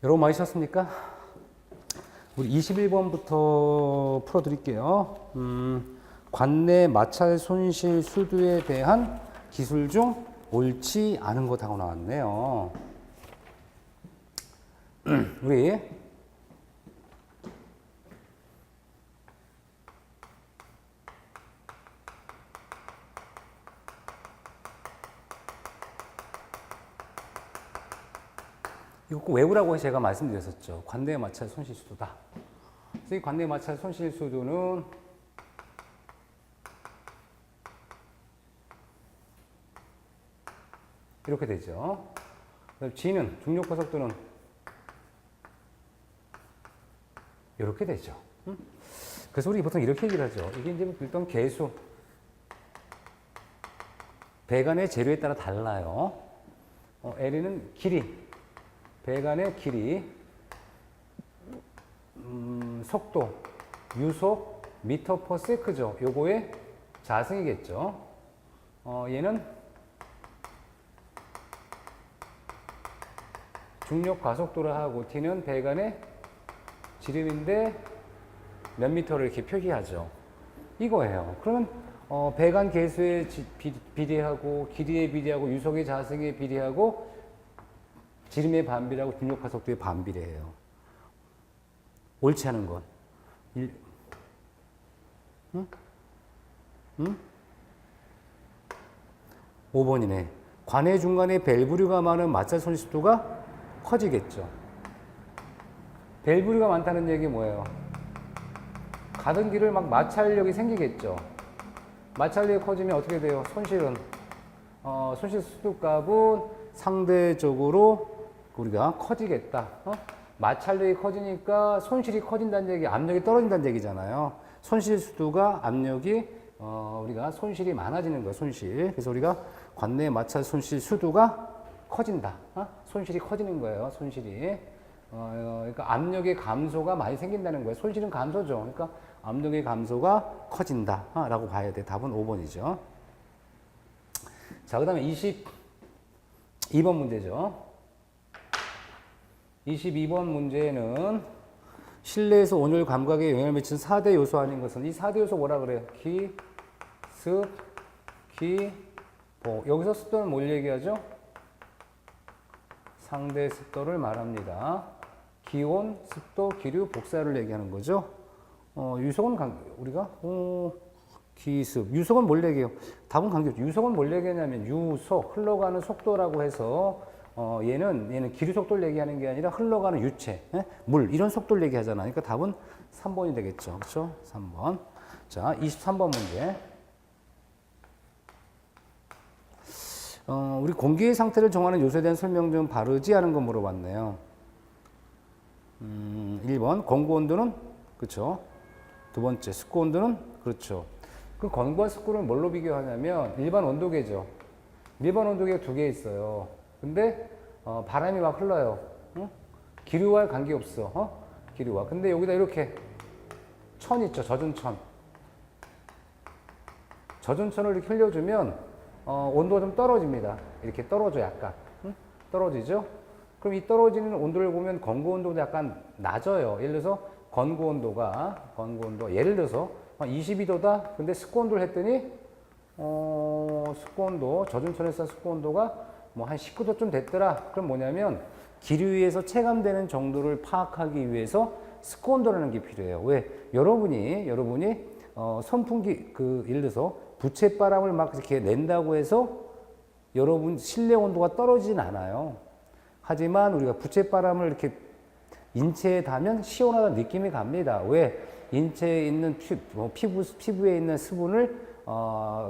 여러분 많이 쉬었습니까? 우리 21번부터 풀어드릴게요. 관내 마찰 손실 수두에 대한 기술 중 옳지 않은 것하고 나왔네요. 우리 이거 꼭 외우라고 제가 말씀드렸었죠. 관내 마찰 손실 수두다. 그래서 이 관내 마찰 손실 수두는 이렇게 되죠. G는 중력 가속도는 이렇게 되죠. 그래서 우리 보통 이렇게 얘기를 하죠. 이게 이제 일단 계수 배관의 재료에 따라 달라요. L은 길이, 배관의 길이, 속도, 유속, 미터 퍼 세크죠. 요거의 자승이겠죠. 얘는 중력 가속도를 하고 T는 배관의 지름인데 몇 미터를 이렇게 표기하죠. 이거예요. 그러면 배관 계수에 비례하고 길이에 비례하고 유속의 자승에 비례하고 지름의 반비례하고 중력 가속도의 반비례해요. 옳지 않은 건. 응? 5번이네. 관의 중간에 밸브류가 많은 마찰 손실수도가 커지겠죠. 밸브류가 많다는 얘기 뭐예요? 가던 길을 막 마찰력이 생기겠죠. 마찰력이 커지면 어떻게 돼요? 손실은 손실 수도값은 상대적으로 우리가 커지겠다. 마찰력이 커지니까 손실이 커진다는 얘기, 압력이 떨어진다는 얘기잖아요. 손실 수도가 압력이 우리가 손실이 많아지는 거예요. 손실. 그래서 우리가 관내 마찰 손실 수도가 커진다. 손실이 커지는 거예요. 손실이. 그러니까 압력의 감소가 많이 생긴다는 거예요. 손실은 감소죠. 그러니까 압력의 감소가 커진다. 라고 봐야 돼. 답은 5번이죠. 자, 그 다음에 22번 문제죠. 22번 문제는 실내에서 온열 감각에 영향을 미치는 4대 요소 아닌 것은, 이 4대 요소 뭐라 그래요? 기, 습, 기, 보. 여기서 습도는 뭘 얘기하죠? 상대 습도를 말합니다. 기온, 습도, 기류, 복사를 얘기하는 거죠. 유속은 우리가 기습. 유속은 뭘 얘기해요? 답은 관계죠. 유속은 뭘 얘기하냐면 유속, 흘러가는 속도라고 해서 얘는 기류 속도를 얘기하는 게 아니라 흘러가는 유체, 물 이런 속도를 얘기하잖아요. 그러니까 답은 3번이 되겠죠. 그렇죠? 3번. 자, 23번 문제. 우리 공기의 상태를 정하는 요소에 대한 설명 좀 바르지 않은 거 물어봤네요. 1번 공구 온도는 그렇죠. 두 번째 습도 온도는 그렇죠. 그 건구와 습도를 뭘로 비교하냐면 일반 온도계죠. 일반 온도계가 두 개 있어요. 근데 바람이 막 흘러요. 기류와 관계없어. 기류와. 근데 여기다 이렇게 천 있죠. 젖은 천. 젖은 천을 이렇게 흘려주면 온도가 좀 떨어집니다. 이렇게 떨어져 약간. 떨어지죠? 그럼 이 떨어지는 온도를 보면 건구 온도도 약간 낮아요. 예를 들어서 건구 온도 예를 들어서 한 22도다. 근데 습도 온도를 했더니 습도 온도, 젖은 천에서 습도 온도가 뭐 한 19도쯤 됐더라. 그럼 뭐냐면 기류에서 체감되는 정도를 파악하기 위해서 습도 온도라는 게 필요해요. 왜? 여러분이 선풍기 예를 들어서 부채바람을 막 이렇게 낸다고 해서 여러분 실내 온도가 떨어지진 않아요. 하지만 우리가 부채바람을 이렇게 인체에 닿으면 시원하다는 느낌이 갑니다. 왜? 인체에 있는 피부에 있는 수분을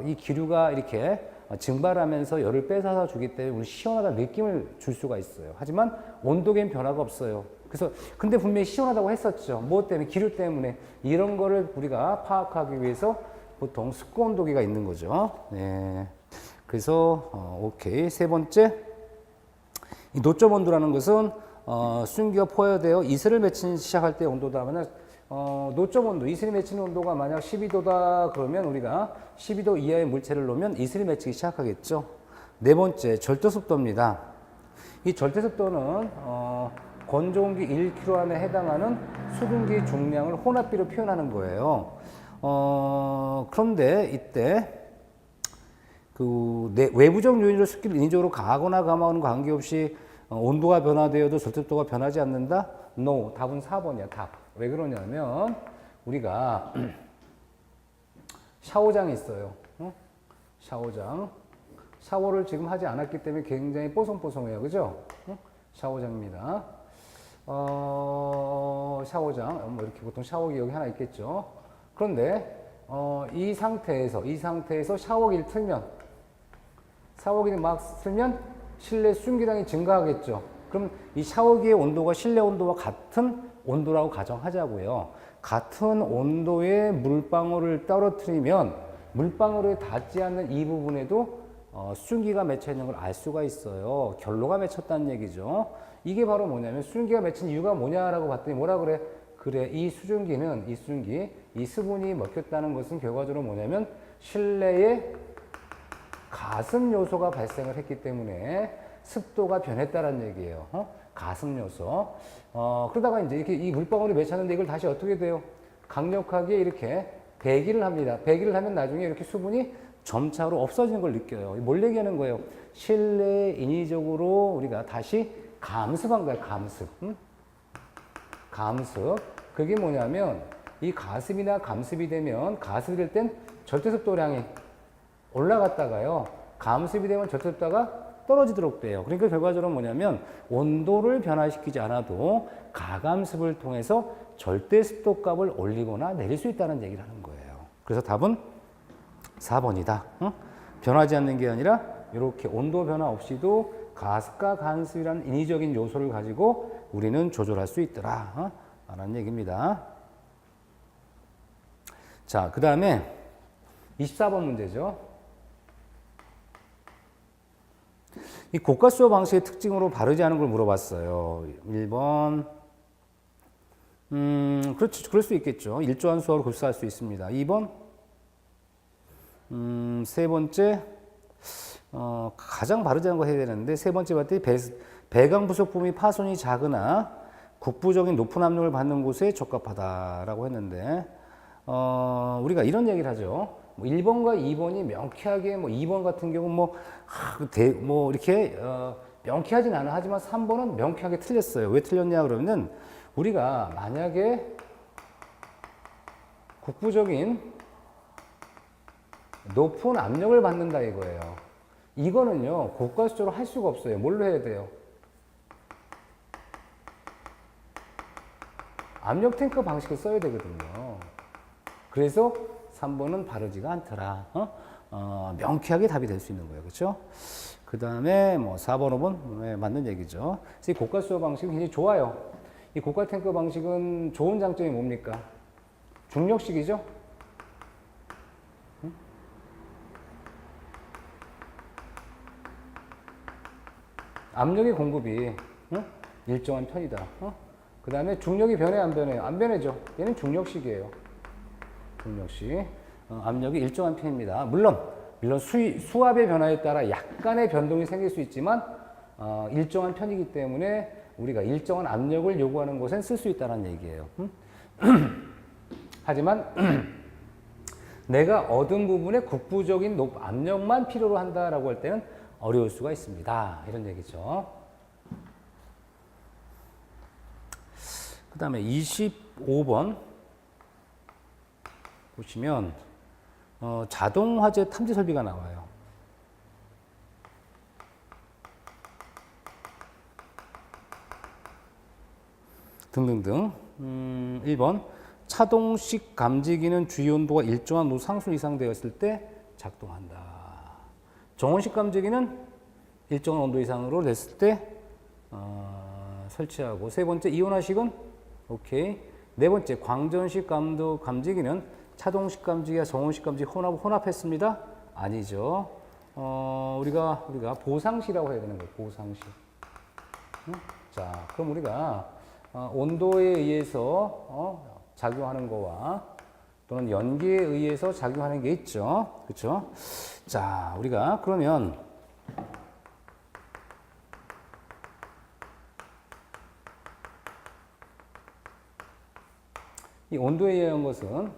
이 기류가 이렇게 증발하면서 열을 뺏어서 주기 때문에 우리 시원하다는 느낌을 줄 수가 있어요. 하지만 온도계는 변화가 없어요. 그래서 근데 분명히 시원하다고 했었죠. 뭐 때문에? 기류 때문에. 이런 거를 우리가 파악하기 위해서 보통 습도 온도계가 있는 거죠. 네. 그래서 오케이. 세 번째, 이 노점 온도라는 것은 수증기가 포화되어 이슬을 맺히기 시작할 때 온도다. 만약 노점 온도, 이슬이 맺히는 온도가 만약 12도다 그러면 우리가 12도 이하의 물체를 놓으면 이슬이 맺히기 시작하겠죠. 네 번째, 절대습도입니다. 이 절대습도는 건조 공기 1kg 안에 해당하는 수증기 중량을 혼합비로 표현하는 거예요. 그런데 이때 외부적 요인으로 습기를 인위적으로 가하거나 감하는 관계없이 온도가 변화되어도 절대도가 변하지 않는다? No. 답은 4번이야. 답. 왜 그러냐면 우리가 샤워장이 있어요. 샤워장. 샤워를 지금 하지 않았기 때문에 굉장히 뽀송뽀송해요. 그죠? 샤워장입니다. 샤워장. 뭐 이렇게 보통 샤워기 여기 하나 있겠죠. 그런데 이 상태에서 샤워기를 틀면 실내 수증기량이 증가하겠죠. 그럼 이 샤워기의 온도가 실내 온도와 같은 온도라고 가정하자고요. 같은 온도의 물방울을 떨어뜨리면 물방울에 닿지 않는 이 부분에도 수증기가 맺혀 있는 걸 알 수가 있어요. 결로가 맺혔다는 얘기죠. 이게 바로 뭐냐면 수증기가 맺힌 이유가 뭐냐라고 봤더니 뭐라 그래? 그래, 이 수증기, 이 수분이 먹혔다는 것은 결과적으로 뭐냐면 실내에 가습 요소가 발생을 했기 때문에 습도가 변했다는 얘기예요. 가습 요소. 그러다가 이제 이렇게 이 물방울이 맺혔는데 이걸 다시 어떻게 돼요? 강력하게 이렇게 배기를 합니다. 배기를 하면 나중에 이렇게 수분이 점차로 없어지는 걸 느껴요. 뭘 얘기하는 거예요? 실내에 인위적으로 우리가 다시 감습한 거야, 감습. 감습. 그게 뭐냐면 이 가습이나 감습이 되면 가습이 될 땐 절대습도량이 올라갔다가요. 감습이 되면 절대습도가 떨어지도록 돼요. 그러니까 결과적으로 뭐냐면 온도를 변화시키지 않아도 가감습을 통해서 절대습도 값을 올리거나 내릴 수 있다는 얘기를 하는 거예요. 그래서 답은 4번이다. 변하지 않는 게 아니라 이렇게 온도 변화 없이도 가습과 간습이라는 인위적인 요소를 가지고 우리는 조절할 수 있더라. 라는 얘기입니다. 자, 그 다음에 24번 문제죠. 이 고가수어 방식의 특징으로 바르지 않은 걸 물어봤어요. 1번, 그렇죠. 그럴 수 있겠죠. 일조한 수어로 급수할 수 있습니다. 2번, 세 번째, 가장 바르지 않은 거 해야 되는데, 세 번째 봤더니 배강 부속품이 파손이 작으나 국부적인 높은 압력을 받는 곳에 적합하다라고 했는데, 우리가 이런 얘기를 하죠. 1번과 2번이 명쾌하게 2번 같은 경우 이렇게 명쾌하진 않아. 하지만 3번은 명쾌하게 틀렸어요. 왜 틀렸냐 그러면은 우리가 만약에 국부적인 높은 압력을 받는다 이거예요. 이거는요 고가수적으로 할 수가 없어요. 뭘로 해야 돼요? 압력 탱크 방식을 써야 되거든요. 그래서 3번은 바르지가 않더라. 명쾌하게 답이 될 수 있는 거예요. 그렇죠? 그 다음에 4번, 5번 맞는 얘기죠. 그래서 이 고가수어 방식은 굉장히 좋아요. 이 고가 탱크 방식은 좋은 장점이 뭡니까? 중력식이죠? 압력의 공급이 일정한 편이다. 그 다음에 중력이 변해 안 변해요? 안 변해죠. 얘는 중력식이에요. 중력식. 압력이 일정한 편입니다. 물론 수압의 변화에 따라 약간의 변동이 생길 수 있지만 일정한 편이기 때문에 우리가 일정한 압력을 요구하는 곳엔 쓸 수 있다는 얘기예요. 하지만 내가 얻은 부분에 국부적인 압력만 필요로 한다라고 할 때는 어려울 수가 있습니다. 이런 얘기죠. 그 다음에 25번 보시면 자동 화재 탐지 설비가 나와요. 등등등. 1번 차동식 감지기는 주요 온도가 일정한 노상수 이상 되었을 때 작동한다. 정원식 감지기는 일정한 온도 이상으로 됐을 때 설치하고, 세 번째 이온화식은 오케이. 네 번째 광전식 감지기는 차동식 감지기와 정원식 감지기 혼합했습니다. 아니죠. 우리가 보상시라고 해야 되는 거예요. 보상시. 자, 그럼 우리가 온도에 의해서 작용하는 거와 또는 연기에 의해서 작용하는 게 있죠. 그렇죠? 자, 우리가 그러면 이 온도에 의한 것은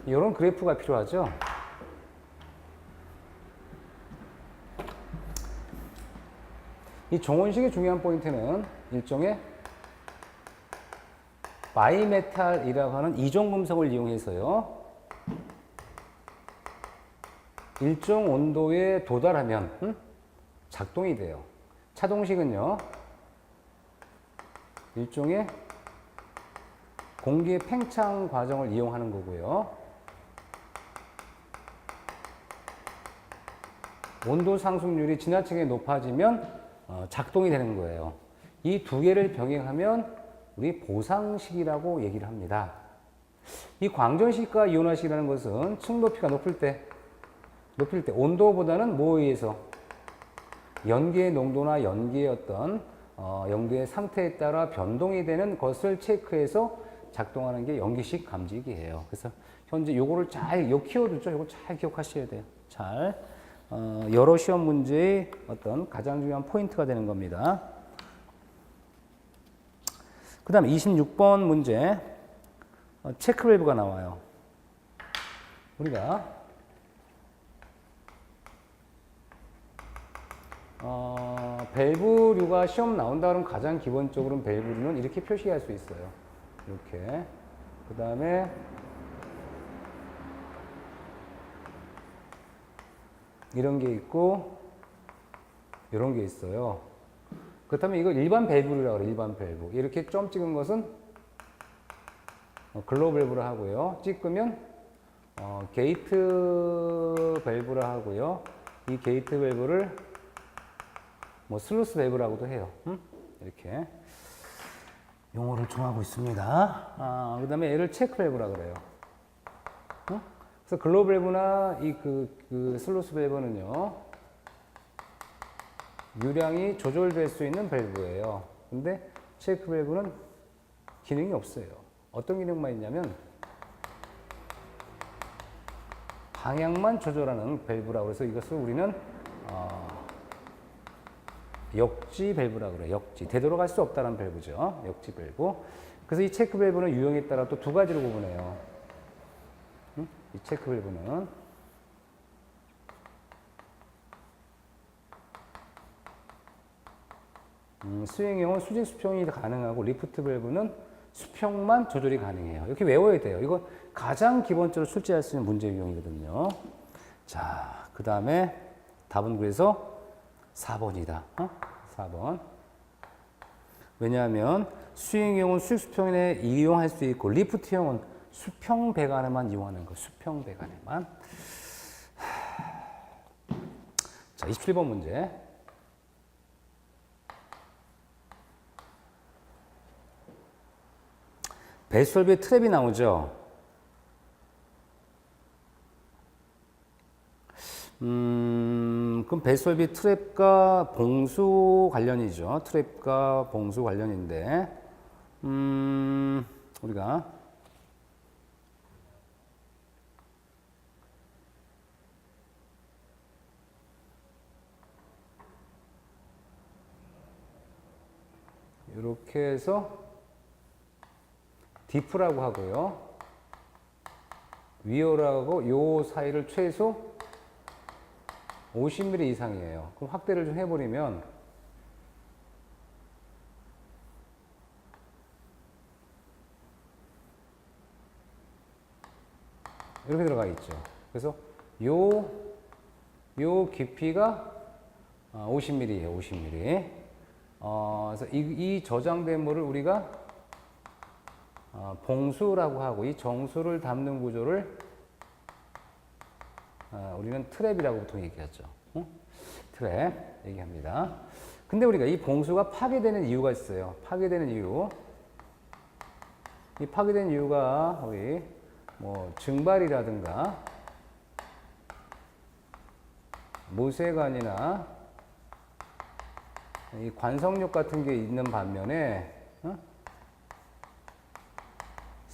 이런 그래프가 필요하죠. 이 정원식의 중요한 포인트는 일종의 바이메탈이라고 하는 이중금속을 이용해서요, 일정 온도에 도달하면 작동이 돼요. 차동식은요, 일종의 공기의 팽창 과정을 이용하는 거고요. 온도 상승률이 지나치게 높아지면 작동이 되는 거예요. 이 두 개를 병행하면 우리 보상식이라고 얘기를 합니다. 이 광전식과 이온화식이라는 것은 층 높이가 높을 때 온도보다는 뭐에 의해서? 연기의 농도나 연기의 어떤 연기의 상태에 따라 변동이 되는 것을 체크해서 작동하는 게 연기식 감지기예요. 그래서 현재 요거를 요 키워드죠. 요거 잘 기억하셔야 돼요. 잘. 여러 시험 문제의 어떤 가장 중요한 포인트가 되는 겁니다. 그 다음에 26번 문제, 체크 밸브가 나와요. 우리가, 밸브류가 시험 나온다 그러면 가장 기본적으로는 밸브류는 이렇게 표시할 수 있어요. 이렇게. 그 다음에, 이런 게 있고 이런 게 있어요. 그렇다면 이거 일반 밸브라고 그래요. 일반 밸브. 이렇게 점 찍은 것은 글로우 밸브라 하고요. 찍으면 게이트 밸브라 하고요. 이 게이트 밸브를 뭐 슬루스 밸브라고도 해요. 이렇게 용어를 정하고 있습니다. 그 다음에 얘를 체크 밸브라 그래요. 그래서 글로우 밸브나 이 슬루스 밸브는요, 유량이 조절될 수 있는 밸브예요. 근데 체크 밸브는 기능이 없어요. 어떤 기능만 있냐면 방향만 조절하는 밸브라고 해서 이것을 우리는 역지 밸브라고 그래요. 역지. 되돌아갈 수 없다는 밸브죠. 역지 밸브. 그래서 이 체크 밸브는 유형에 따라 또 두 가지로 구분해요. 이 체크 밸브는 수행형은 수직 수평이 가능하고, 리프트 밸브는 수평만 조절이 가능해요. 이렇게 외워야 돼요. 이거 가장 기본적으로 출제할 수 있는 문제 유형이거든요. 자, 그 다음에 답은 그래서 4번이다. 4번. 왜냐하면 수행형은 수직 수평에 이용할 수 있고, 리프트형은 수평 배관에만 이용하는 거. 수평 배관에만. 자, 27번 문제. 배수solv의 트랩이 나오죠. 그럼 배수solv의 트랩과 봉수 관련이죠. 트랩과 봉수 관련인데, 우리가 이렇게 해서 디프라고 하고요. 위어라고 요 사이를 최소 50mm 이상이에요. 그럼 확대를 좀 해버리면 이렇게 들어가 있죠. 그래서 요 깊이가 50mm예요. 50mm. 그래서 이 저장된 물을 우리가 봉수라고 하고, 이 정수를 담는 구조를 우리는 트랩이라고 보통 얘기하죠. 트랩 얘기합니다. 근데 우리가 이 봉수가 파괴되는 이유가 있어요. 파괴되는 이유. 이 파괴된 이유가 우리 뭐 증발이라든가 모세관이나 이 관성력 같은 게 있는 반면에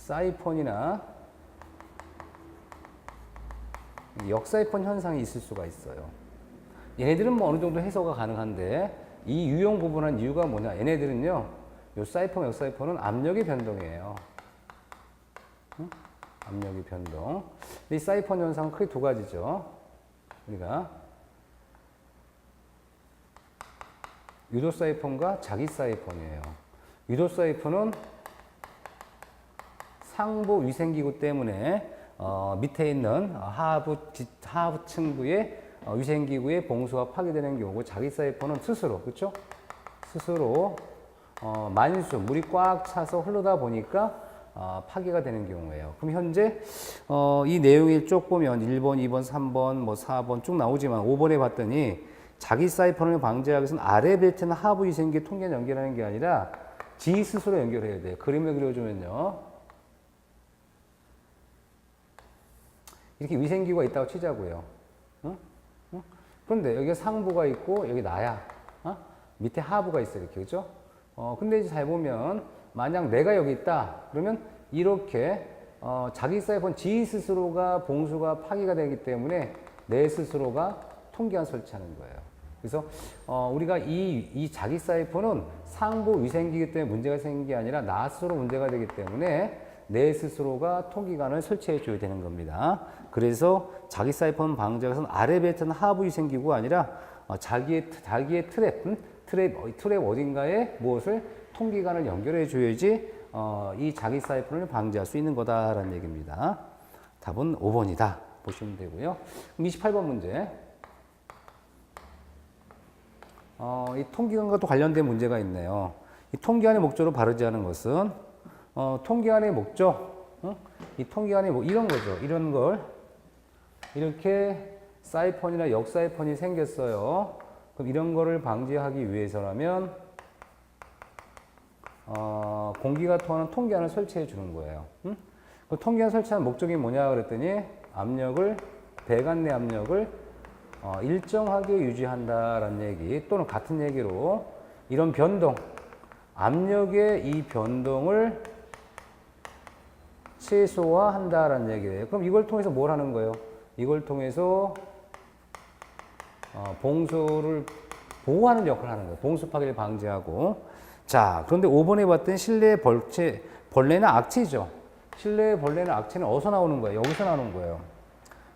사이펀이나 역사이펀 현상이 있을 수가 있어요. 얘네들은 뭐 어느 정도 해소가 가능한데 이 유형 구분한 이유가 뭐냐? 얘네들은요, 요 사이펀, 역사이펀은 압력의 변동이에요. 응? 압력의 변동. 근데 이 사이펀 현상은 크게 두 가지죠. 우리가 유도 사이펀과 자기 사이펀이에요. 유도 사이펀은 상부 위생기구 때문에 밑에 있는 하부 층부의 위생기구의 봉수가 파괴되는 경우고, 자기 사이펀은 스스로, 그렇죠? 스스로 만수, 물이 꽉 차서 흐르다 보니까 파괴가 되는 경우예요. 그럼 현재 이 내용을 쭉 보면 1번, 2번, 3번, 뭐 4번 쭉 나오지만 5번에 봤더니 자기 사이펀을 방지하기 위해서는 아래 벨트나 하부 위생기 통계 연결하는 게 아니라 지 스스로 연결해야 돼요. 그림을 그려주면요. 이렇게 위생기구가 있다고 치자고요. 응? 응? 그런데 여기가 상부가 있고 여기 나야. 밑에 하부가 있어 이렇게, 그죠? 근데 이제 잘 보면 만약 내가 여기 있다 그러면 이렇게 자기 사이펀 지 스스로가 봉수가 파괴가 되기 때문에 내 스스로가 통기관 설치하는 거예요. 그래서 우리가 이 자기 사이펀은 상부 위생기기 때문에 문제가 생긴 게 아니라 나 스스로 문제가 되기 때문에 내 스스로가 통기관을 설치해 줘야 되는 겁니다. 그래서 자기 사이펀 방지하기위해서는 아래 벨트는 하부 위생기구가 아니라 자기의 트랩 어딘가에 무엇을 통기관을 연결해 줘야지 이 자기 사이펀을 방지할 수 있는 거다라는 얘기입니다. 답은 5번이다 보시면 되고요. 그럼 28번 문제. 이 통기관과 또 관련된 문제가 있네요. 이 통기관의 목적으로 바르지 않은 것은 통기관의 목적, 이 통기관의 이런 거죠. 이런 걸 이렇게 사이펀이나 역사이펀이 생겼어요. 그럼 이런 거를 방지하기 위해서라면 공기가 통하는 통기관을 설치해 주는 거예요. 그 통기관 설치하는 목적이 뭐냐 그랬더니 배관 내 압력을 일정하게 유지한다라는 얘기, 또는 같은 얘기로 이런 변동, 압력의 이 변동을 최소화한다라는 얘기예요. 그럼 이걸 통해서 뭘 하는 거예요? 이걸 통해서 봉수를 보호하는 역할을 하는 거예요. 봉수 파괴를 방지하고. 자, 그런데 5번에 봤던 실내 벌레나 악취죠. 실내 벌레나 악취는 어디서 나오는 거예요? 여기서 나오는 거예요.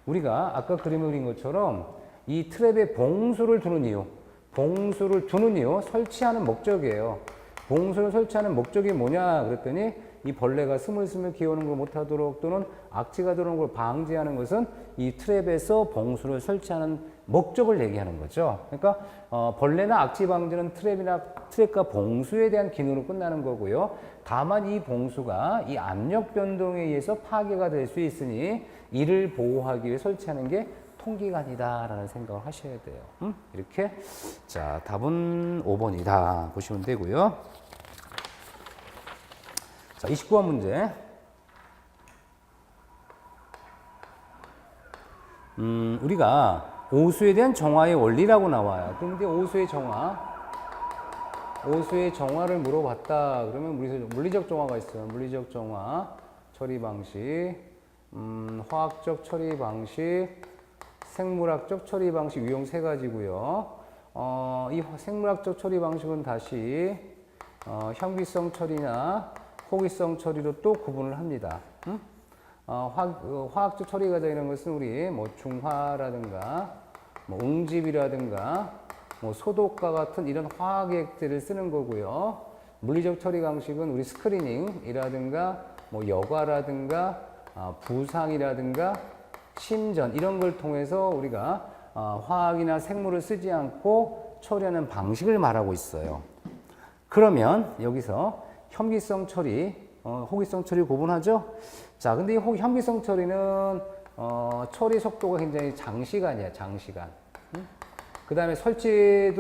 우리가 아까 그림을 그린 것처럼 이 트랩에 봉수를 두는 이유, 설치하는 목적이에요. 봉수를 설치하는 목적이 뭐냐 그랬더니 이 벌레가 스물스물 기어오는 걸 못하도록 또는 악취가 들어오는 걸 방지하는 것은 이 트랩에서 봉수를 설치하는 목적을 얘기하는 거죠. 그러니까 벌레나 악취 방지는 트랩과 봉수에 대한 기능으로 끝나는 거고요. 다만 이 봉수가 이 압력 변동에 의해서 파괴가 될 수 있으니 이를 보호하기 위해 설치하는 게 통기관이다라는 생각을 하셔야 돼요. 이렇게. 자, 답은 5번이다 보시면 되고요. 자, 29번 문제. 우리가 오수에 대한 정화의 원리라고 나와요. 그런데 오수의 정화를 물어봤다. 그러면 물리적 정화가 있어요. 물리적 정화, 처리 방식, 화학적 처리 방식, 생물학적 처리 방식 유형 세 가지고요. 이 생물학적 처리 방식은 다시 현기성 처리나 호기성 처리로 또 구분을 합니다. 화학적 처리 과정이라는 것은 우리 뭐 중화라든가 뭐 웅집이라든가 뭐 소독과 같은 이런 화학액들을 쓰는 거고요. 물리적 처리 방식은 우리 스크리닝이라든가 뭐 여과라든가 부상이라든가 심전 이런 걸 통해서 우리가 화학이나 생물을 쓰지 않고 처리하는 방식을 말하고 있어요. 그러면 여기서 현기성 처리, 호기성 처리 구분하죠? 자, 근데 이 현기성 처리는 처리 속도가 굉장히 장시간이에요, 장시간. 그 다음에 설치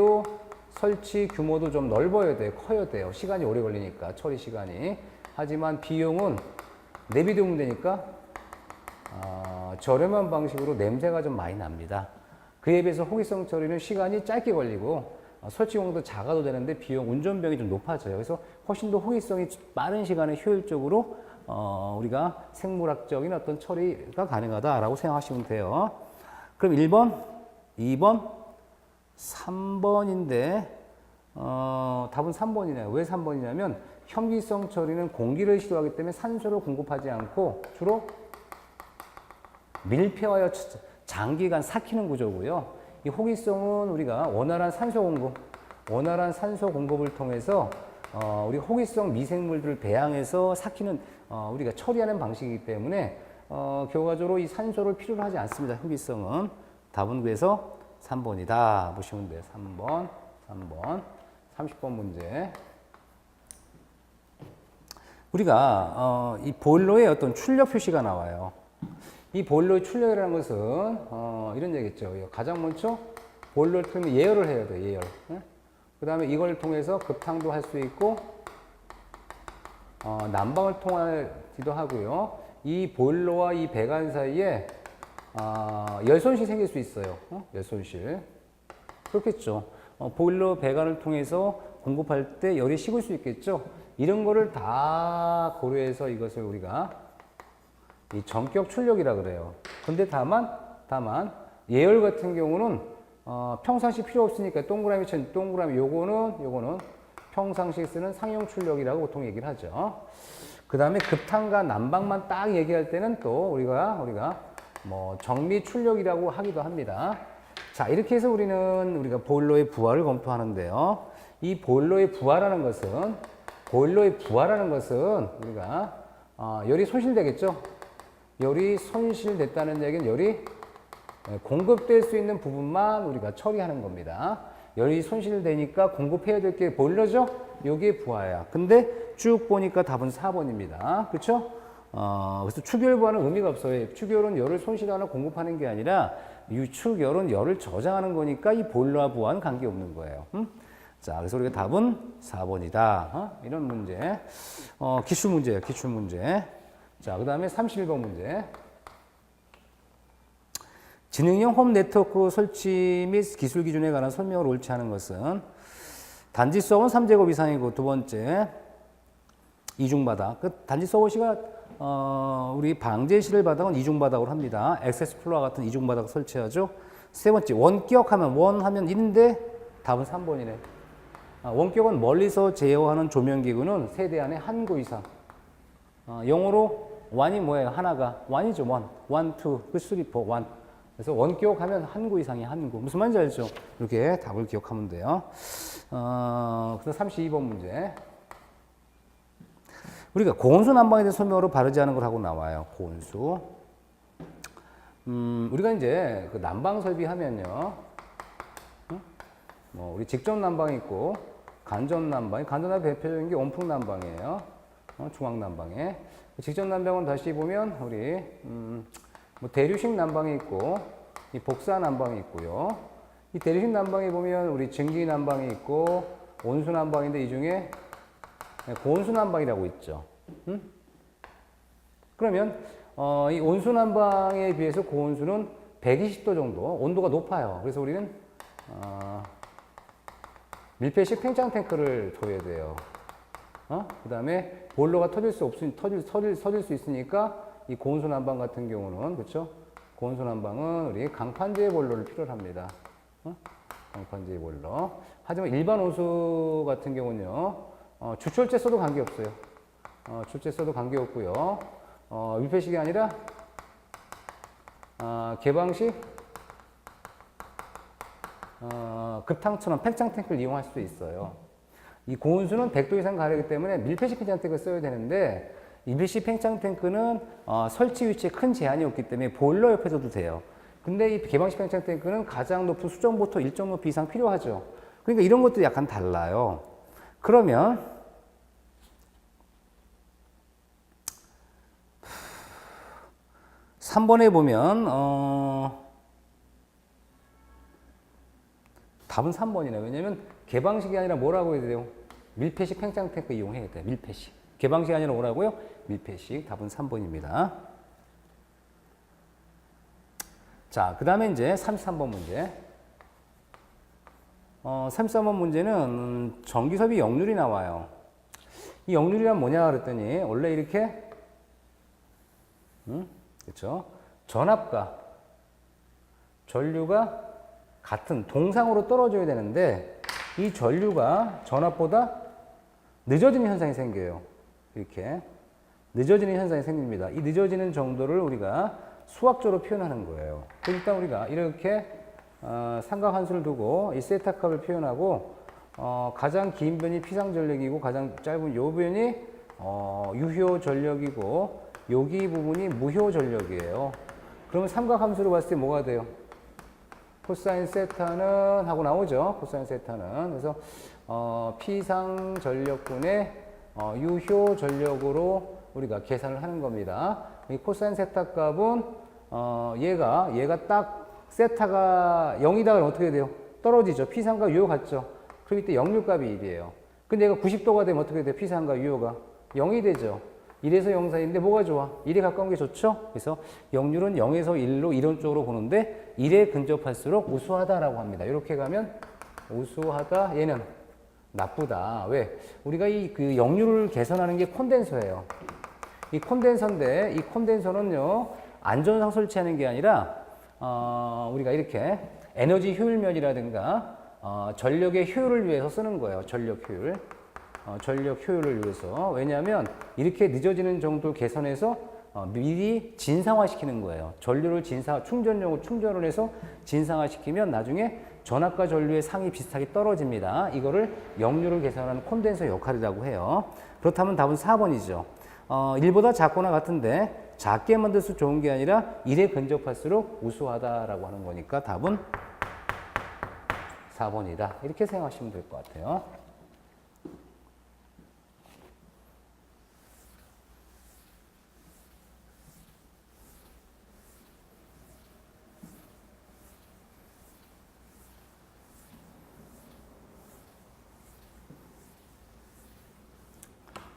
규모도 좀 넓어야 돼요, 커야 돼요. 시간이 오래 걸리니까, 처리 시간이. 하지만 비용은 내비두면 되니까 저렴한 방식으로 냄새가 좀 많이 납니다. 그에 비해서 호기성 처리는 시간이 짧게 걸리고 설치 용도 작아도 되는데 운전 비용이 좀 높아져요. 그래서 훨씬 더 호기성이 빠른 시간에 효율적으로 우리가 생물학적인 어떤 처리가 가능하다라고 생각하시면 돼요. 그럼 1번, 2번, 3번인데 답은 3번이네요. 왜 3번이냐면 혐기성 처리는 공기를 시도하기 때문에 산소를 공급하지 않고 주로 밀폐하여 장기간 삭히는 구조고요. 이 호기성은 우리가 원활한 산소 공급을 통해서 우리 호기성 미생물들을 배양해서 삭히는 우리가 처리하는 방식이기 때문에 결과적으로 이 산소를 필요로 하지 않습니다. 혐기성은. 답은 그래서 3번이다 보시면 돼요. 3번 30번 문제. 우리가 이 보일러의 어떤 출력 표시가 나와요. 이 보일러의 출력이라는 것은 이런 얘기겠죠. 가장 먼저 보일러를 틀면 예열을 해야 돼요. 예열. 그 다음에 이걸 통해서 급탕도 할 수 있고 난방을 통하기도 하고요. 이 보일러와 이 배관 사이에 열손실 생길 수 있어요. 열손실. 그렇겠죠. 보일러 배관을 통해서 공급할 때 열이 식을 수 있겠죠. 이런 거를 다 고려해서 이것을 우리가 이 전격 출력이라 그래요. 근데 다만 예열 같은 경우는 평상시 필요 없으니까 동그라미 요거는 평상시 쓰는 상용 출력이라고 보통 얘기를 하죠. 그 다음에 급탕과 난방만 딱 얘기할 때는 또 우리가 뭐 정미 출력이라고 하기도 합니다. 자, 이렇게 해서 우리가 보일러의 부하를 검토하는데요. 이 보일러의 부하라는 것은 우리가 열이 손실되겠죠. 열이 손실됐다는 얘기는 열이 공급될 수 있는 부분만 우리가 처리하는 겁니다. 열이 손실되니까 공급해야 될 게 보일러죠? 요게 부하야. 근데 쭉 보니까 답은 4번입니다. 그렇죠? 그래서 축열 부하는 의미가 없어요. 축열은 열을 손실하거나 공급하는 게 아니라 유축열은 열을 저장하는 거니까 이 보일러와 부하는 관계없는 거예요. 자, 그래서 우리가 답은 4번이다. 이런 문제. 기출문제예요. 기출문제. 자, 그 다음에 31번 문제. 지능형 홈 네트워크 설치 및 기술 기준에 관한 설명을 옳지 않은 것은 단지 서버는 3제곱 이상이고 두 번째 이중바닥. 단지 서버시가 우리 방제실을 바닥은 이중바닥으로 합니다. 액세스 플로어 같은 이중바닥 설치하죠. 세 번째 원격하면 원하면 1인데 답은 3번이네. 원격은 멀리서 제어하는 조명기구는 세대 안에 한 구 이상. 영어로 원이 뭐예요? 하나가 원이죠. 원, 투, 쓰리, 포, 원. 그래서 원격하면 한 구 이상이 한 구. 무슨 말인지 알죠? 이렇게 답을 기억하면 돼요. 그래서 32번 문제. 우리가 고온수 난방에 대한 설명으로 바르지 않은 걸 하고 나와요. 고온수. 우리가 이제 그 난방 설비하면요. 뭐 우리 직접 난방이 있고 간접 난방. 간접 난방 대표적인 게 온풍 난방이에요. 중앙 난방에. 직접 난방은 다시 보면 우리 뭐 대류식 난방이 있고 이 복사 난방이 있고요. 이 대류식 난방에 보면 우리 증기 난방이 있고 온수 난방인데 이 중에 고온수 난방이라고 있죠. 그러면 이 온수 난방에 비해서 고온수는 120도 정도 온도가 높아요. 그래서 우리는 밀폐식 팽창 탱크를 둬야 돼요. 그 다음에 보일러가 터질 수 있으니까 이 고온수 난방 같은 경우는 그렇죠? 고온수 난방은 우리 강판제 보일러를 필요로 합니다. 강판제 보일러. 하지만 일반 온수 같은 경우는요. 주철제 써도 관계없어요. 주철제 써도 관계없고요. 밀폐식이 아니라 개방식 급탕처럼 팽창 탱크를 이용할 수도 있어요. 이 고온수는 100도 이상 가르기 때문에 밀폐식 팽창 탱크를 써야 되는데 이 밀폐식 팽창 탱크는 설치 위치에 큰 제한이 없기 때문에 보일러 옆에 둬도 돼요. 근데 이 개방식 팽창 탱크는 가장 높은 수정부터 일정 높이 이상 필요하죠. 그러니까 이런 것도 약간 달라요. 그러면 3번에 보면 답은 3번이네요. 왜냐면 개방식이 아니라 뭐라고 해야 돼요? 밀폐식 팽창 탱크 이용해야 돼요. 밀폐식. 개방식이 아니라 뭐라고요? 밀폐식. 답은 3번입니다. 자, 그 다음에 이제 33번 문제. 33번 문제는 전기섭이 역률이 나와요. 이 역률이란 뭐냐 그랬더니 원래 이렇게 그렇죠? 전압과 전류가 같은 동상으로 떨어져야 되는데 이 전류가 전압보다 늦어지는 현상이 생겨요. 이렇게 늦어지는 현상이 생깁니다. 이 늦어지는 정도를 우리가 수학적으로 표현하는 거예요. 일단 우리가 이렇게 삼각함수를 두고 이 세타 값을 표현하고 가장 긴 변이 피상전력이고 가장 짧은 요 변이 유효 전력이고 여기 부분이 무효 전력이에요. 그러면 삼각함수로 봤을 때 뭐가 돼요? 코사인 세타는 하고 나오죠. 코사인 세타는. 그래서 피상 전력분의 유효 전력으로 우리가 계산을 하는 겁니다. 이 코사인 세타 값은 얘가 딱 세타가 0이다 그러면 어떻게 돼요? 떨어지죠. 피상과 유효 같죠. 그럼 이때 역류값이 1이에요. 근데 얘가 90도가 되면 어떻게 돼요? 피상과 유효가 0이 되죠. 1에서 0 사이인데 뭐가 좋아? 1에 가까운 게 좋죠? 그래서 역률은 0에서 1로 이론적으로 보는데 1에 근접할수록 우수하다라고 합니다. 이렇게 가면 우수하다, 얘는 나쁘다. 왜? 우리가 그 역률을 개선하는 게 콘덴서예요. 이 콘덴서인데 이 콘덴서는요, 안전상 설치하는 게 아니라 우리가 이렇게 에너지 효율면이라든가 전력의 효율을 위해서 쓰는 거예요. 전력 효율. 전력 효율을 위해서. 왜냐하면 이렇게 늦어지는 정도 개선해서 미리 진상화시키는 거예요. 전류를 충전용으로 충전을 해서 진상화시키면 나중에 전압과 전류의 상이 비슷하게 떨어집니다. 이거를 역률을 계산하는 콘덴서 역할이라고 해요. 그렇다면 답은 4번이죠. 1보다 작거나 같은데 작게 만들수록 좋은 게 아니라 1에 근접할수록 우수하다라고 하는 거니까 답은 4번이다. 이렇게 생각하시면 될 것 같아요.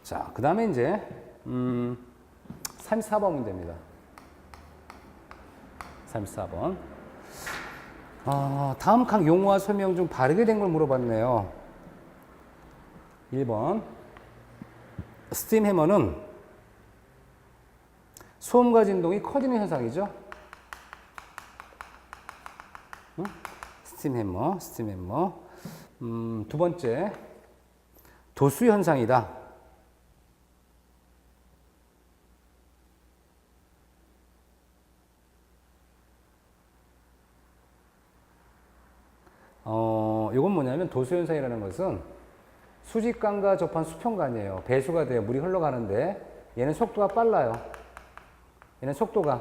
자, 그 다음에 이제 34번 문제입니다. 34번. 다음 각 용어와 설명 중 바르게 된 걸 물어봤네요. 1번. 스팀 해머는 소음과 진동이 커지는 현상이죠. 응? 스팀 해머. 두 번째. 도수 현상이다. 이건 뭐냐면 도수현상이라는 것은 수직관과 접한 수평관이에요. 배수가 돼요. 물이 흘러가는데 얘는 속도가 빨라요. 얘는 속도가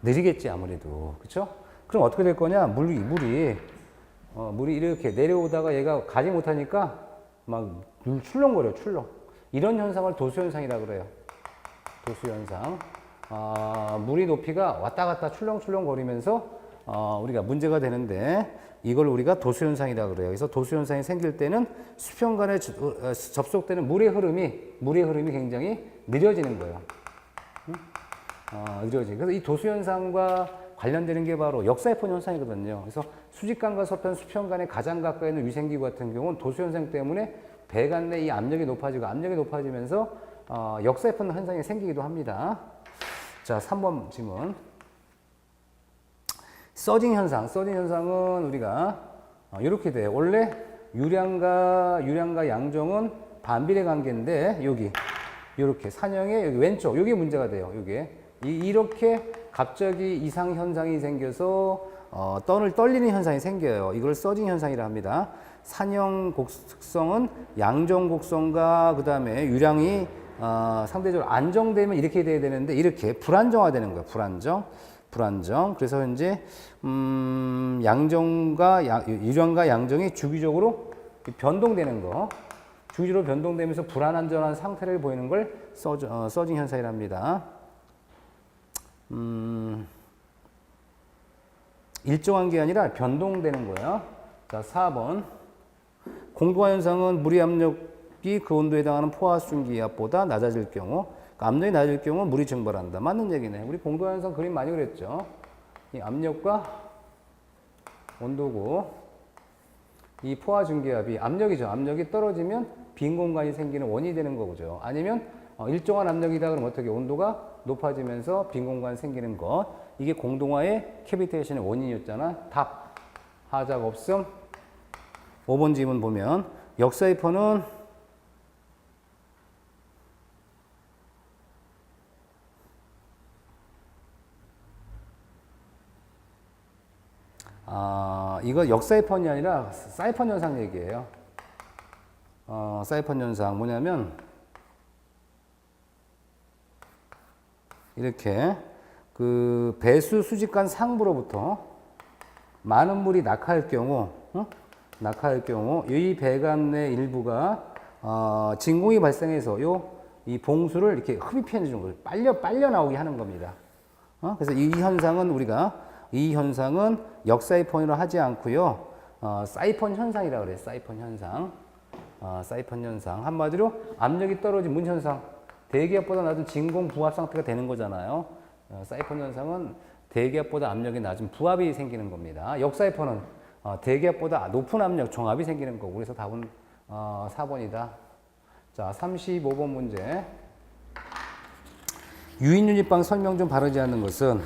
느리겠지 아무래도. 그쵸? 그럼 어떻게 될 거냐? 물이 이렇게 내려오다가 얘가 가지 못하니까 막 출렁거려요. 출렁. 이런 현상을 도수현상이라고 그래요. 도수현상. 물이 높이가 왔다 갔다 출렁출렁 거리면서 우리가 문제가 되는데 이걸 우리가 도수현상이라고 그래요. 그래서 도수현상이 생길 때는 수평관에 접속되는 물의 흐름이 굉장히 느려지는 거예요. 느려지죠. 그래서 이 도수현상과 관련되는 게 바로 역사회폰 현상이거든요. 그래서 수직관과 서편 수평관에 가장 가까이 있는 위생기구 같은 경우는 도수현상 때문에 배관 내 이 압력이 높아지면서 역사회폰 현상이 생기기도 합니다. 자, 3번 질문. 서징 현상은 우리가 이렇게 돼요. 원래 유량과 양정은 반비례 관계인데 이렇게 산형의 여기 왼쪽 여기 문제가 돼요. 이렇게 갑자기 이상 현상이 생겨서 떨리는 현상이 생겨요. 이걸 서징 현상이라 합니다. 산형 곡성은 양정 곡성과 그 다음에 유량이 상대적으로 안정되면 이렇게 돼야 되는데 이렇게 불안정화되는 거예요. 불안정. 그래서 현재 유량과 양정이 주기적으로 변동되는 거, 주기적으로 변동되면서 불안정한 상태를 보이는 걸 서징 현상이랍니다. 일정한 게 아니라 변동되는 거예요. 자, 4번. 공도화 현상은 물의 압력이 그 온도에 해당하는 포화수증기압보다 낮아질 경우, 압력이 낮을 경우 물이 증발한다. 맞는 얘기네. 우리 공도화 현상 그림 많이 그랬죠. 이 압력과 온도고, 이 포화증기압이 압력이죠. 압력이 떨어지면 빈 공간이 생기는 원인이 되는 거죠. 아니면 일정한 압력이다 그러면 어떻게 온도가 높아지면서 빈 공간 생기는 것. 이게 공동화의 캐비테이션의 원인이었잖아. 답. 하자가 없음. 5번 질문 보면 역사이퍼는 이거 역사이펀이 아니라 사이펀 현상 얘기예요. 사이펀 현상 뭐냐면 이렇게 그 배수 수직관 상부로부터 많은 물이 낙하할 경우, 낙하할 경우 이 배관 내 일부가 진공이 발생해서 이 봉수를 이렇게 흡입해 주는 거예요. 빨려 나오게 하는 겁니다. 그래서 이 현상은 역사이펀이라 하지 않고요. 사이펀 현상이라고 그래요. 사이펀 현상. 사이펀 현상. 한마디로 압력이 떨어진 문 현상. 대기압보다 낮은 진공 부합 상태가 되는 거잖아요. 사이펀 현상은 대기압보다 압력이 낮은 부합이 생기는 겁니다. 역사이펀은 대기압보다 높은 압력 정압이 생기는 거고. 그래서 답은 4번이다. 자, 35번 문제. 유인유닛방 설명 좀 바르지 않는 것은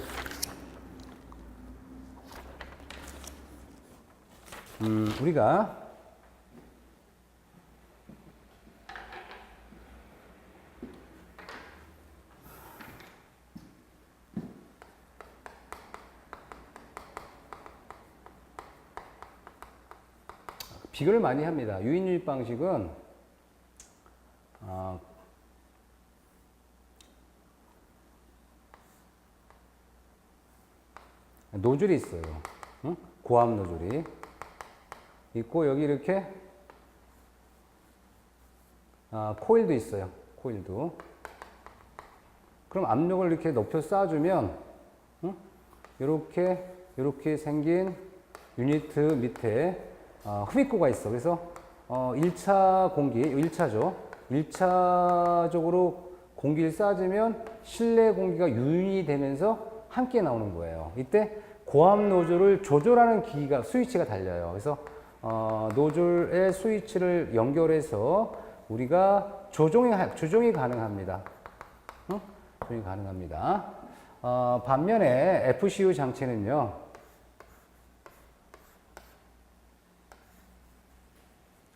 우리가 비교를 많이 합니다. 유인유닛 방식은 노즐이 있어요. 고압 노즐이 있고 여기 이렇게 코일도 있어요. 코일도. 그럼 압력을 이렇게 높여 쏴주면 이렇게 생긴 유니트 밑에 흡입구가 있어. 그래서 1차 공기, 1차죠. 1차적으로 공기를 쏴주면 실내 공기가 유인이 되면서 함께 나오는 거예요. 이때 고압 노즐을 조절하는 기기가 스위치가 달려요. 그래서 노즐의 스위치를 연결해서 우리가 조종이 가능합니다. 조종이 가능합니다. 반면에 FCU 장치는요.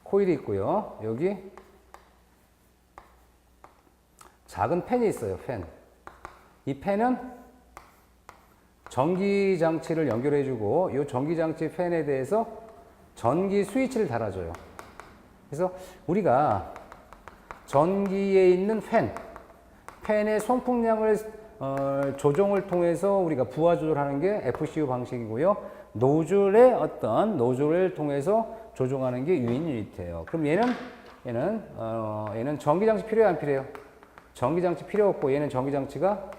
코일이 있고요. 여기 작은 팬이 있어요. 팬. 이 팬은 전기 장치를 연결해주고 이 전기 장치 팬에 대해서 전기 스위치를 달아줘요. 그래서 우리가 전기에 있는 팬의 송풍량을 조정을 통해서 우리가 부하 조절하는 게 FCU 방식이고요. 노즐을 통해서 조종하는 게 유인 유닛이에요. 그럼 얘는 전기 장치 필요해요, 안 필요해요? 전기 장치 필요 없고 얘는 전기 장치가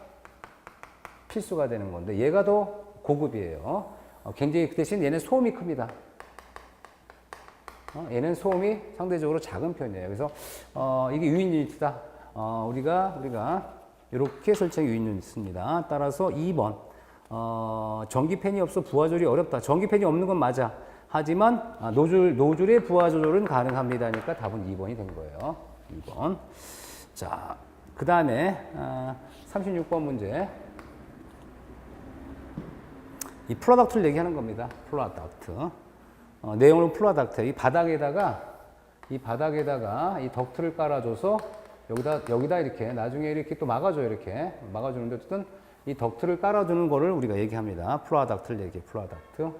필수가 되는 건데 얘가 더 고급이에요. 굉장히 그 대신 얘는 소음이 큽니다. 얘는 소음이 상대적으로 작은 편이에요. 그래서 이게 유인 유닛이다. 우리가 이렇게 설정 유인 유닛입니다. 따라서 2번 전기팬이 없어 부하 조절이 어렵다. 전기팬이 없는 건 맞아. 하지만 노즐의 부하 조절은 가능합니다. 그러니까 답은 2번이 된 거예요. 2번. 자, 그 다음에 36번 문제. 이 프로덕트를 얘기하는 겁니다. 프로덕트. 내용은 프로덕트. 이 바닥에다가 이 덕트를 깔아줘서 여기다 이렇게 나중에 이렇게 또 막아줘요. 이렇게 막아주는데 어쨌든 이 덕트를 깔아주는 거를 우리가 얘기합니다. 프로덕트를 얘기해. 프로덕트.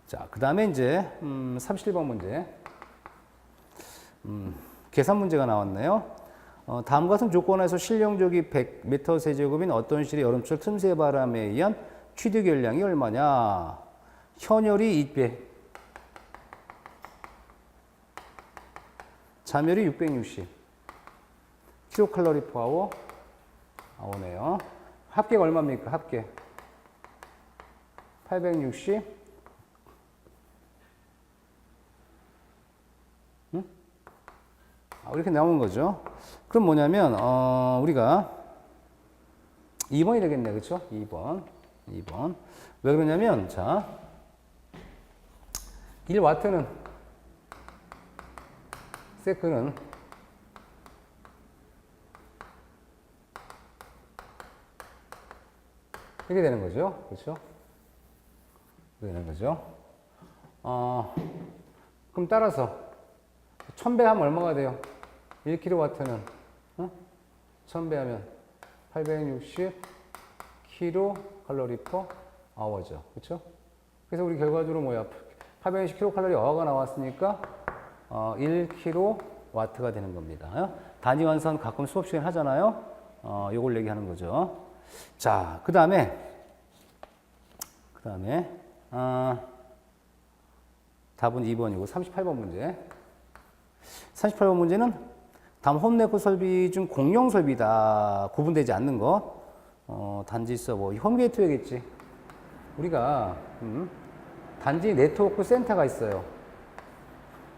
자, 그 다음에 이제 37번 문제. 계산 문제가 나왔네요. 다음 같은 조건에서 실용적이 100m 세제곱인 어떤 실의 여름철 틈새 바람에 의한 취득 열량이 얼마냐? 현열이 2배, 자멸이 660 킬로칼로리 퍼 아워 나오네요. 합계가 얼마입니까? 합계 860 이렇게 나온 거죠. 그럼 뭐냐면 우리가 2번이 되겠네. 그렇죠? 2번. 왜 그러냐면 자 1와트는 세크는 이렇게 되는 거죠. 그렇죠? 이렇게 되는 거죠. 그럼 따라서 1000배 하면 얼마가 돼요? 1kW는 1000배 하면 860 kcal/h죠. 그렇죠? 그래서 우리 결과적으로 뭐야? 860 kcal/h가 나왔으니까 1kW가 되는 겁니다. 단위 환산 가끔 수업 시간 하잖아요. 요걸 얘기하는 거죠. 자, 그 다음에 답은 2번이고 38번 문제. 38번 문제는 다음 홈네트워크 설비 중 공용 설비다. 구분되지 않는 것. 단지 서버. 홈게이트웨이겠지. 우리가 단지 네트워크 센터가 있어요.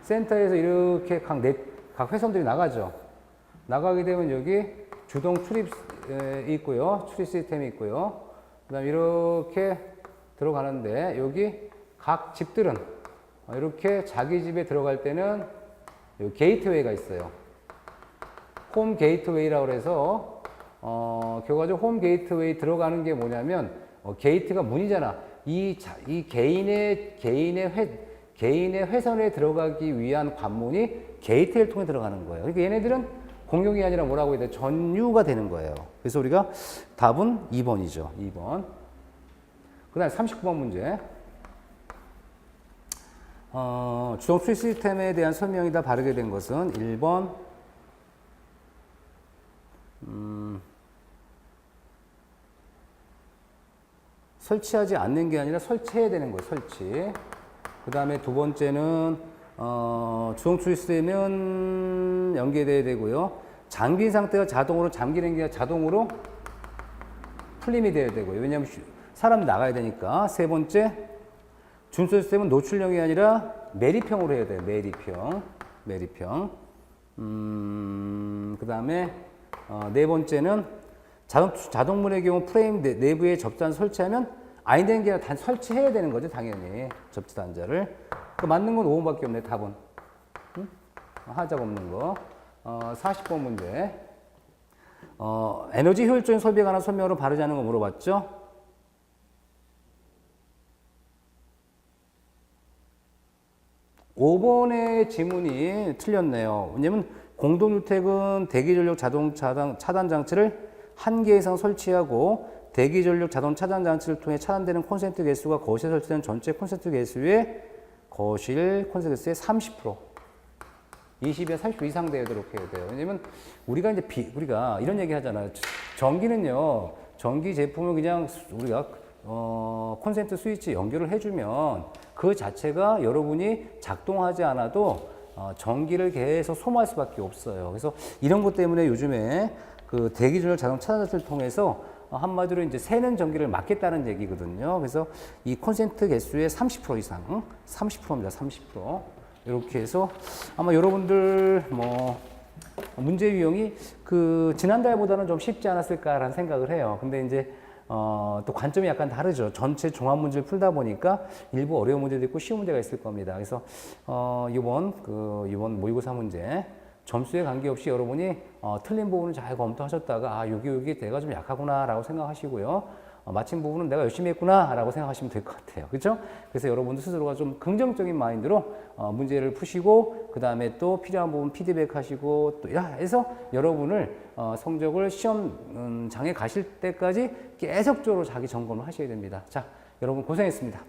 센터에서 이렇게 각 회선들이 나가죠. 나가게 되면 여기 주동 출입이 있고요. 출입 시스템이 있고요. 그 다음에 이렇게 들어가는데 여기 각 집들은 이렇게 자기 집에 들어갈 때는 여기 게이트웨이가 있어요. 홈 게이트웨이라고 해서 결과적으로 홈 게이트웨이 들어가는 게 뭐냐면 게이트가 문이잖아. 이 개인의 회선에 들어가기 위한 관문이 게이트를 통해 들어가는 거예요. 그러니까 얘네들은 공용이 아니라 뭐라고 해야 돼? 전유가 되는 거예요. 그래서 우리가 답은 2번이죠. 2번. 그 다음에 39번 문제. 주동 수리 시스템에 대한 설명이 다 바르게 된 것은 1번, 설치하지 않는 게 아니라 설치해야 되는 거예요. 설치. 그 다음에 두 번째는 주동 수리 시스템은 연계돼야 되고요. 잠긴 상태가 자동으로 잠기는 게 아니라 자동으로 풀림이 돼야 되고요. 왜냐하면 사람이 나가야 되니까. 세 번째, 준수 시스템은 노출형이 아니라 매립형으로 해야 돼요. 매립형. 그 다음에 네 번째는 자동문의 경우 프레임 내부에 접단 설치하면 아니 되는 게 아니라 단 설치해야 되는 거죠. 당연히 접지 단자를. 맞는 건 5번밖에 없네. 답은. 하자가 없는 거. 40번 문제. 에너지 효율적인 설비에 관한 설명으로 바르지 않은 거 물어봤죠? (5번의) 지문이 틀렸네요. 왜냐면 공동주택은 대기전력 자동 차단 장치를 한 개 이상 설치하고 대기전력 자동 차단 장치를 통해 차단되는 콘센트 개수가 거실에 설치된 전체 콘센트 개수의 거실 콘센트 개수의 30%. 20에 30% 이상 되도록 해야 돼요. 왜냐면 우리가 이제 우리가 이런 얘기 하잖아요. 전기는요, 전기 제품을 그냥 우리가 콘센트 스위치 연결을 해주면 그 자체가 여러분이 작동하지 않아도 전기를 계속 소모할 수밖에 없어요. 그래서 이런 것 때문에 요즘에 그 대기전력 자동 차단을 통해서 한마디로 이제 새는 전기를 막겠다는 얘기거든요. 그래서 이 콘센트 개수의 30% 이상, 30%입니다. 30%. 이렇게 해서 아마 여러분들 문제 유형이 지난달보다는 좀 쉽지 않았을까라는 생각을 해요. 근데 이제 또 관점이 약간 다르죠. 전체 종합 문제를 풀다 보니까 일부 어려운 문제도 있고 쉬운 문제가 있을 겁니다. 그래서 이번 모의고사 문제 점수에 관계없이 여러분이 틀린 부분을 잘 검토하셨다가 여기 내가 좀 약하구나라고 생각하시고요. 마친 부분은 내가 열심히 했구나라고 생각하시면 될 것 같아요. 그렇죠? 그래서 여러분들 스스로가 좀 긍정적인 마인드로 문제를 푸시고 그 다음에 또 필요한 부분 피드백하시고 또 해서 여러분을 성적을 시험장에 가실 때까지 계속적으로 자기 점검을 하셔야 됩니다. 자, 여러분 고생했습니다.